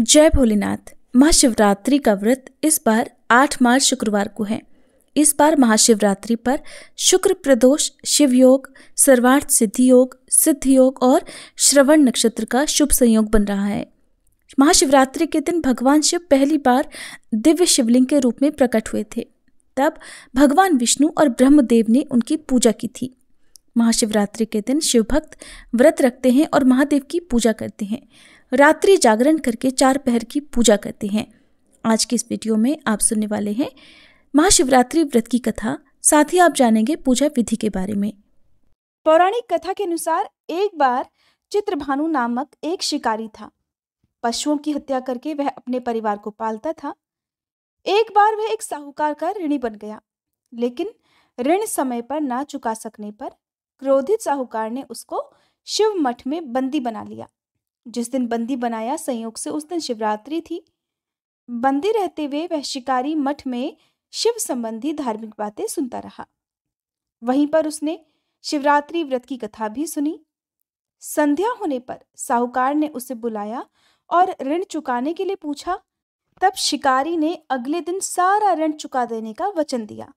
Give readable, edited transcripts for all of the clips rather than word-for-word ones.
जय भोलेनाथ। महाशिवरात्रि का व्रत इस बार 8 मार्च शुक्रवार को है। इस बार महाशिवरात्रि पर शुक्र प्रदोष, शिव योग, सर्वार्थ सिद्धि योग, सिद्ध योग और श्रवण नक्षत्र का शुभ संयोग बन रहा है। महाशिवरात्रि के दिन भगवान शिव पहली बार दिव्य शिवलिंग के रूप में प्रकट हुए थे। तब भगवान विष्णु और ब्रह्मदेव ने उनकी पूजा की थी। महाशिवरात्रि के दिन शिव भक्त व्रत रखते हैं और महादेव की पूजा करते हैं। रात्रि जागरण करके 4 पहर की पूजा करते हैं। आज की इस वीडियो में आप सुनने वाले हैं महाशिवरात्रि व्रत की कथा, साथ ही आप जानेंगे पूजा विधि के बारे में। पौराणिक कथा के अनुसार एक बार चित्रभानु नामक एक शिकारी था। पशुओं की हत्या करके वह अपने परिवार को पालता था। एक बार वह एक साहूकार का ऋणी बन गया, लेकिन ऋण समय पर ना चुका सकने पर क्रोधित साहूकार ने उसको शिव मठ में बंदी बना लिया। जिस दिन बंदी बनाया, संयोग से उस दिन शिवरात्रि थी। बंदी रहते हुए वह शिकारी मठ में शिव संबंधी धार्मिक बातें सुनता रहा। वहीं पर उसने शिवरात्रि व्रत की कथा भी सुनी। संध्या होने पर साहूकार ने उसे बुलाया और ऋण चुकाने के लिए पूछा। तब शिकारी ने अगले दिन सारा ऋण चुका देने का वचन दिया।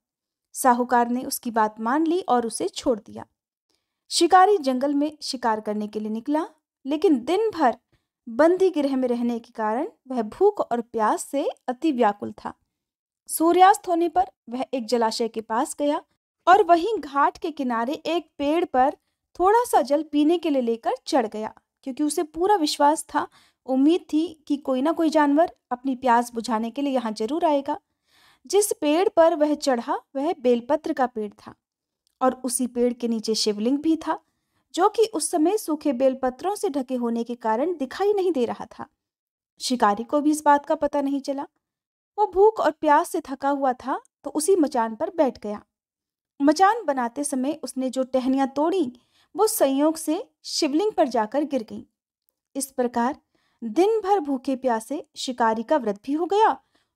साहूकार ने उसकी बात मान ली और उसे छोड़ दिया। शिकारी जंगल में शिकार करने के लिए निकला, लेकिन दिन भर बंदी गृह में रहने के कारण वह भूख और प्यास से अति व्याकुल था। सूर्यास्त होने पर वह एक जलाशय के पास गया और वहीं घाट के किनारे एक पेड़ पर थोड़ा सा जल पीने के लिए लेकर चढ़ गया, क्योंकि उसे पूरा विश्वास था, उम्मीद थी कि कोई ना कोई जानवर अपनी प्यास बुझाने के लिए यहाँ जरूर आएगा। जिस पेड़ पर वह चढ़ा वह बेलपत्र का पेड़ था और उसी पेड़ के नीचे शिवलिंग भी था, जो कि उस समय सूखे बेलपत्रों से ढके होने के कारण दिखाई नहीं दे रहा था। शिकारी को भी इस बात का पता नहीं चला। वो भूख और प्यास से थका हुआ था, तो उसी मचान पर बैठ गया। मचान बनाते समय उसने जो टहनियां तोड़ी वो संयोग से शिवलिंग पर जाकर गिर गईं। इस प्रकार दिन भर भूखे प्यासे शिकारी का व्रत भी हो गया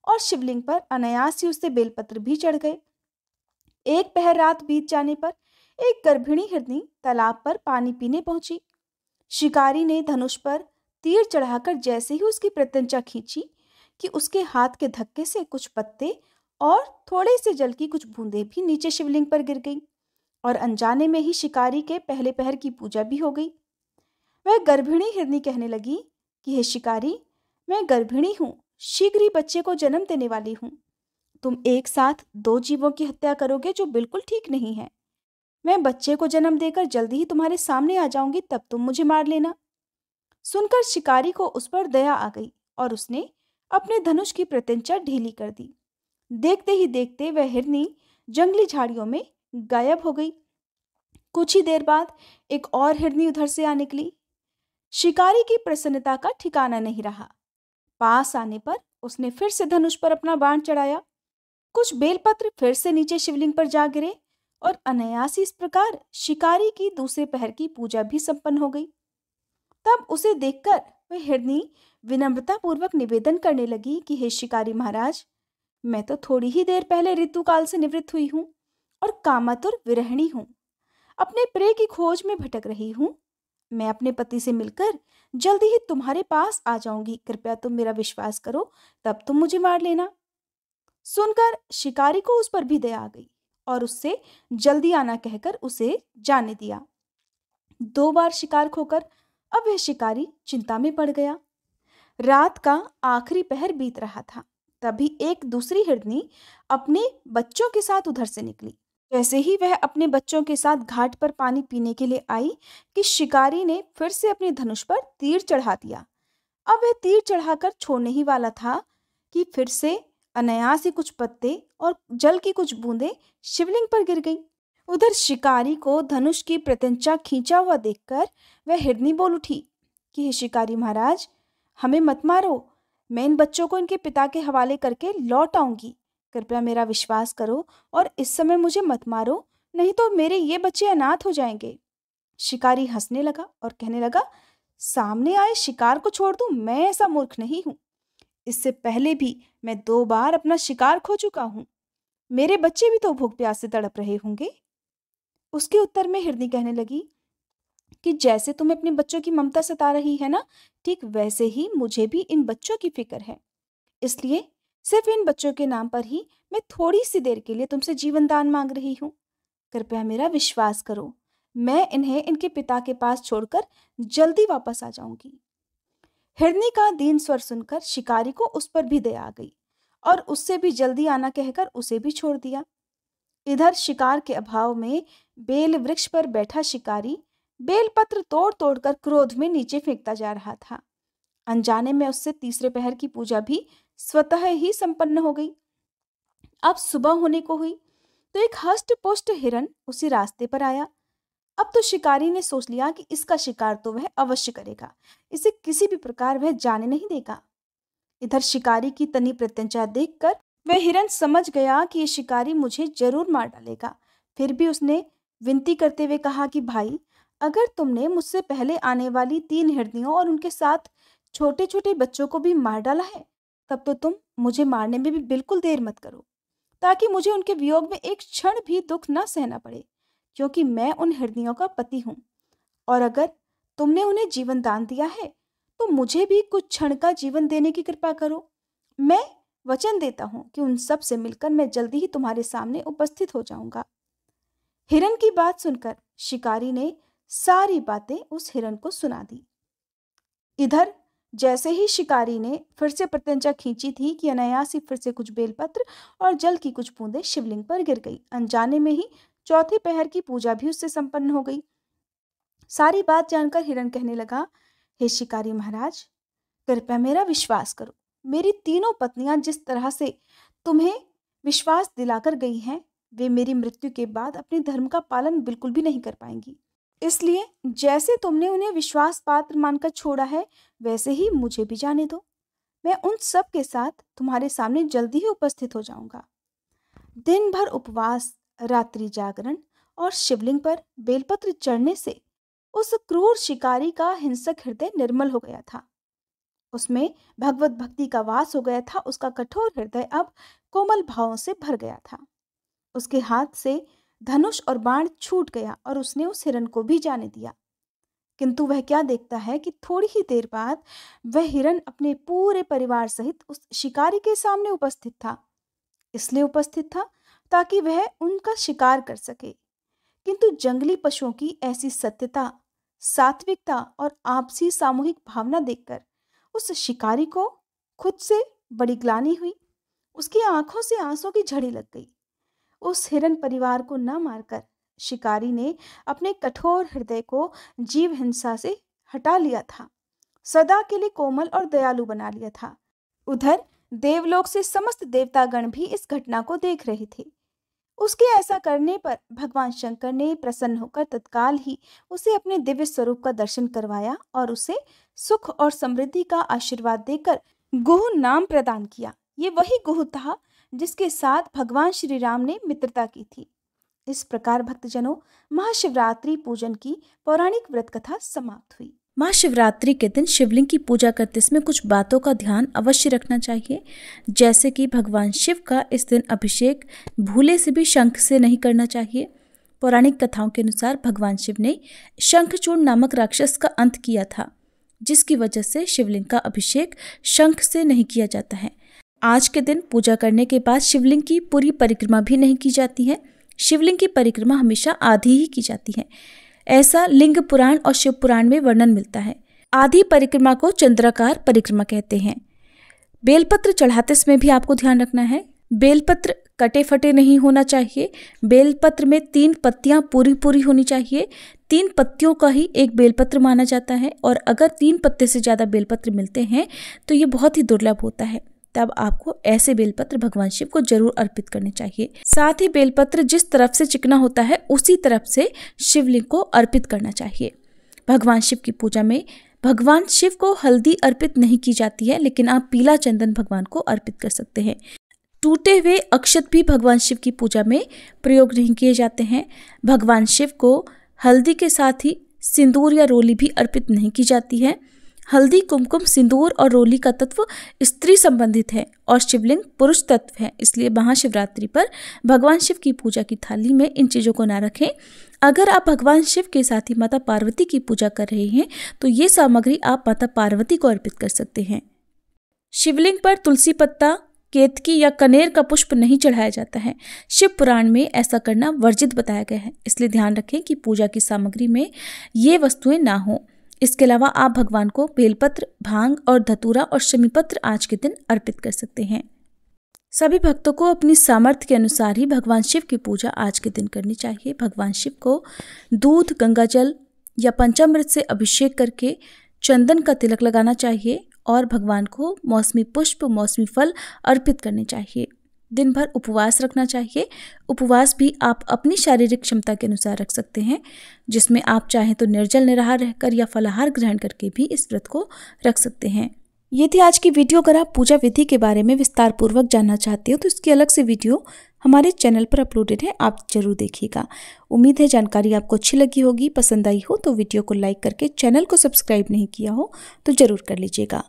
और शिवलिंग पर अनायास ही उससे बेलपत्र भी चढ़ गए। एक पहर रात बीत जाने पर एक गर्भिणी हिरनी तालाब पर पानी पीने पहुंची। शिकारी ने धनुष पर तीर चढ़ाकर जैसे ही उसकी प्रत्यंचा खींची कि उसके हाथ के धक्के से कुछ पत्ते और थोड़े से जल की कुछ बूंदें भी नीचे शिवलिंग पर गिर गईं और अनजाने में ही शिकारी के पहले पहर की पूजा भी हो गई। वह गर्भिणी हिरनी कहने लगी कि हे शिकारी, मैं गर्भिणी हूं, शीघ्र ही बच्चे को जन्म देने वाली हूं। तुम एक साथ 2 जीवों की हत्या करोगे, जो बिल्कुल ठीक नहीं है। मैं बच्चे को जन्म देकर जल्दी ही तुम्हारे सामने आ जाऊंगी, तब तुम मुझे मार लेना। सुनकर शिकारी को उस पर दया आ गई और उसने अपने धनुष की प्रत्यंचा ढीली कर दी। देखते ही देखते वह हिरनी जंगली झाड़ियों में गायब हो गई। कुछ ही देर बाद एक और हिरनी उधर से आ निकली। शिकारी की प्रसन्नता का ठिकाना नहीं रहा। पास आने पर उसने फिर से धनुष पर अपना बाण चढ़ाया। कुछ बेलपत्र फिर से नीचे शिवलिंग पर जा गिरे और अनायास इस प्रकार शिकारी की दूसरे पहर की पूजा भी संपन्न हो गई। तब उसे देखकर वह हिरनी विनम्रता पूर्वक निवेदन करने लगी कि हे शिकारी महाराज, मैं तो थोड़ी ही देर पहले ऋतुकाल से निवृत्त हुई हूँ और कामातुर विरहिणी हूँ। अपने प्रिय की खोज में भटक रही हूँ। मैं अपने पति से मिलकर जल्दी ही तुम्हारे पास आ जाऊंगी। कृपया तुम मेरा विश्वास करो, तब तुम मुझे मार लेना। सुनकर शिकारी को उस पर भी दया आ गई और उससे जल्दी आना कहकर उसे जाने दिया। 2 बार शिकार खोकर अब वह शिकारी चिंता में पड़ गया। रात का आखिरी पहर बीत रहा था। तभी एक दूसरी हिरनी अपने बच्चों के साथ उधर से निकली। जैसे ही वह अपने बच्चों के साथ घाट पर पानी पीने के लिए आई कि शिकारी ने फिर से अपने धनुष पर तीर चढ़ा दिया। अब वह तीर चढ़ाकर छोड़ने ही वाला था कि फिर से अनायास ही कुछ पत्ते और जल की कुछ बूंदें शिवलिंग पर गिर गईं। उधर शिकारी को धनुष की प्रत्यंचा खींचा हुआ देखकर वह हिरनी बोल उठी कि हे शिकारी महाराज, हमें मत मारो। मैं इन बच्चों को इनके पिता के हवाले करके लौट आऊंगी। कृपया मेरा विश्वास करो और इस समय मुझे मत मारो, नहीं तो मेरे ये बच्चे अनाथ हो जाएंगे। शिकारी हंसने लगा और कहने लगा, सामने आए शिकार को छोड़ दूं? मैं ऐसा मूर्ख नहीं हूं। इससे पहले भी मैं 2 बार अपना शिकार खो चुका हूं। मेरे बच्चे भी तो भूख प्यास से तड़प रहे होंगे। उसके उत्तर में हिरनी कहने लगी, कि जैसे तुम्हें अपने बच्चों की ममता सता रही है ना, ठीक वैसे ही मुझे भी इन बच्चों की फिक्र है। इसलिए सिर्फ इन बच्चों के नाम पर ही मैं थोड़ी सी देर के लिए तुमसे जीवन दान मांग रही हूँ। कृपया मेरा विश्वास करो, मैं इन्हें इनके पिता के पास छोड़कर जल्दी वापस आ जाऊंगी। हिरनी का दीन स्वर सुनकर शिकारी को उस पर भी दया आ गई और उससे भी जल्दी आना कहकर उसे भी छोड़ दिया। इधर शिकार के अभाव में बेल वृक्ष पर बैठा शिकारी बेलपत्र तोड़ तोड़कर क्रोध में नीचे फेंकता जा रहा था। अनजाने में उससे तीसरे पहर की पूजा भी स्वतः ही संपन्न हो गई। अब सुबह होने को हुई तो एक हष्ट पुष्ट हिरन उसी रास्ते पर आया। अब तो शिकारी ने सोच लिया कि इसका शिकार तो वह अवश्य करेगा, इसे किसी भी प्रकार वह जाने नहीं देगा। इधर शिकारी की तनी प्रत्यंचा देखकर वह हिरन समझ गया कि ये शिकारी मुझे जरूर मार डालेगा। फिर भी उसने विनती करते हुए कहा कि भाई, अगर तुमने मुझसे पहले आने वाली 3 हिरनियों और उनके साथ छोटे छोटे बच्चों को भी मार डाला है, तब तो तुम मुझे मारने में भी बिल्कुल देर मत करो, ताकि मुझे उनके वियोग में एक क्षण भी दुख न सहना पड़े, क्योंकि मैं उन हिरनियों का पति हूँ। और अगर तुमने उन्हें जीवन दान दिया है तो मुझे भी कुछ क्षण का जीवन देने की कृपा करो। मैं वचन देता हूँ कि उन सब से मिलकर मैं जल्दी ही तुम्हारे सामने उपस्थित हो जाऊंगा। हिरन की बात सुनकर शिकारी ने सारी बातें उस हिरन को सुना दी। इधर जैसे ही शिकारी ने फिर से प्रत्यंचा खींची थी कि अनायास ही फिर से कुछ बेलपत्र और जल की कुछ बूंदें शिवलिंग पर गिर गई। अनजाने में ही चौथे पहर की पूजा भी उससे संपन्न हो गई। सारी बात जानकर हिरन कहने लगा, हे शिकारी महाराज, कृपया मेरा विश्वास करो। मेरी तीनों पत्नियां जिस तरह से तुम्हें विश्वास दिलाकर गई हैं, वे मेरी मृत्यु के बाद अपने धर्म का पालन बिल्कुल भी नहीं कर पाएंगी। इसलिए जैसे तुमने उन्हें विश्वास पात्र मानकर छोड़ा है, वैसे ही मुझे भी जाने दो। मैं उन सब के साथ तुम्हारे सामने जल्दी ही उपस्थित हो जाऊंगा। दिन भर उपवास, रात्रि जागरण और शिवलिंग पर बेलपत्र चढ़ने से उस क्रूर शिकारी का हिंसक हृदय निर्मल हो गया था। उसमें भगवत भक्ति का वास हो गया था। उसका कठोर हृदय अब कोमल भावों से भर गया था। उसके हाथ से धनुष और बाण छूट गया और उसने उस हिरन को भी जाने दिया। किंतु वह क्या देखता है कि थोड़ी ही देर बाद वह हिरन अपने पूरे परिवार सहित उस शिकारी के सामने उपस्थित था। इसलिए उपस्थित था ताकि वह उनका शिकार कर सके। किंतु जंगली पशुओं की ऐसी सत्यता, सात्विकता और आपसी सामूहिक भावना देखकर उस शिकारी को खुद से बड़ी ग्लानि हुई। उसकी आंखों से आंसू की झड़ी लग गई। उस हिरन परिवार को न मारकर शिकारी ने अपने कठोर हृदय को जीव हिंसा से हटा लिया था, सदा के लिए कोमल और दयालु बना लिया था। उधर देवलोक से समस्त देवतागण भी इस घटना को देख रहे थे। उसके ऐसा करने पर भगवान शंकर ने प्रसन्न होकर तत्काल ही उसे अपने दिव्य स्वरूप का दर्शन करवाया और उसे सुख और समृद्धि का आशीर्वाद देकर गुह नाम प्रदान किया। ये वही गुह था जिसके साथ भगवान श्री राम ने मित्रता की थी। इस प्रकार भक्तजनों, महाशिवरात्रि पूजन की पौराणिक व्रत कथा समाप्त हुई। महाशिवरात्रि के दिन शिवलिंग की पूजा करते समय कुछ बातों का ध्यान अवश्य रखना चाहिए, जैसे कि भगवान शिव का इस दिन अभिषेक भूले से भी शंख से नहीं करना चाहिए। पौराणिक कथाओं के अनुसार भगवान शिव ने शंखचूर्ण नामक राक्षस का अंत किया था, जिसकी वजह से शिवलिंग का अभिषेक शंख से नहीं किया जाता है। आज के दिन पूजा करने के बाद शिवलिंग की पूरी परिक्रमा भी नहीं की जाती है। शिवलिंग की परिक्रमा हमेशा आधी ही की जाती है। ऐसा लिंग पुराण और शिव पुराण में वर्णन मिलता है। आधी परिक्रमा को चंद्राकार परिक्रमा कहते हैं। बेलपत्र चढ़ाते समय भी आपको ध्यान रखना है, बेलपत्र कटे फटे नहीं होना चाहिए। बेलपत्र में 3 पत्तियां पूरी पूरी होनी चाहिए। 3 पत्तियों का ही एक बेलपत्र माना जाता है, और अगर 3 पत्ते से ज्यादा बेलपत्र मिलते हैं तो ये बहुत ही दुर्लभ होता है। तब आपको ऐसे बेलपत्र भगवान शिव को जरूर अर्पित करने चाहिए। साथ ही बेलपत्र जिस तरफ से चिकना होता है उसी तरफ से शिवलिंग को अर्पित करना चाहिए। भगवान शिव की पूजा में भगवान शिव को हल्दी अर्पित नहीं की जाती है, लेकिन आप पीला चंदन भगवान को अर्पित कर सकते हैं। टूटे हुए अक्षत भी भगवान शिव की पूजा में प्रयोग नहीं किए जाते हैं। भगवान शिव को हल्दी के साथ ही सिंदूर या रोली भी अर्पित नहीं की जाती है। हल्दी, कुमकुम, सिंदूर और रोली का तत्व स्त्री संबंधित है और शिवलिंग पुरुष तत्व है, इसलिए महाशिवरात्रि पर भगवान शिव की पूजा की थाली में इन चीज़ों को ना रखें। अगर आप भगवान शिव के साथ ही माता पार्वती की पूजा कर रहे हैं तो ये सामग्री आप माता पार्वती को अर्पित कर सकते हैं। शिवलिंग पर तुलसी पत्ता, केतकी या कनेर का पुष्प नहीं चढ़ाया जाता है। शिव पुराण में ऐसा करना वर्जित बताया गया है, इसलिए ध्यान रखें कि पूजा की सामग्री में ये वस्तुएं ना हो। इसके अलावा आप भगवान को बेलपत्र, भांग और धतूरा और शमीपत्र आज के दिन अर्पित कर सकते हैं। सभी भक्तों को अपनी सामर्थ्य के अनुसार ही भगवान शिव की पूजा आज के दिन करनी चाहिए। भगवान शिव को दूध, गंगाजल या पंचामृत से अभिषेक करके चंदन का तिलक लगाना चाहिए और भगवान को मौसमी पुष्प, मौसमी फल अर्पित करने चाहिए। दिन भर उपवास रखना चाहिए। उपवास भी आप अपनी शारीरिक क्षमता के अनुसार रख सकते हैं, जिसमें आप चाहें तो निर्जल निराहार रहकर या फलाहार ग्रहण करके भी इस व्रत को रख सकते हैं। ये थी आज की वीडियो। अगर आप पूजा विधि के बारे में विस्तार पूर्वक जानना चाहते हो तो इसकी अलग से वीडियो हमारे चैनल पर अपलोडेड है, आप जरूर देखिएगा। उम्मीद है जानकारी आपको अच्छी लगी होगी। पसंद आई हो तो वीडियो को लाइक करके, चैनल को सब्सक्राइब नहीं किया हो तो जरूर कर लीजिएगा।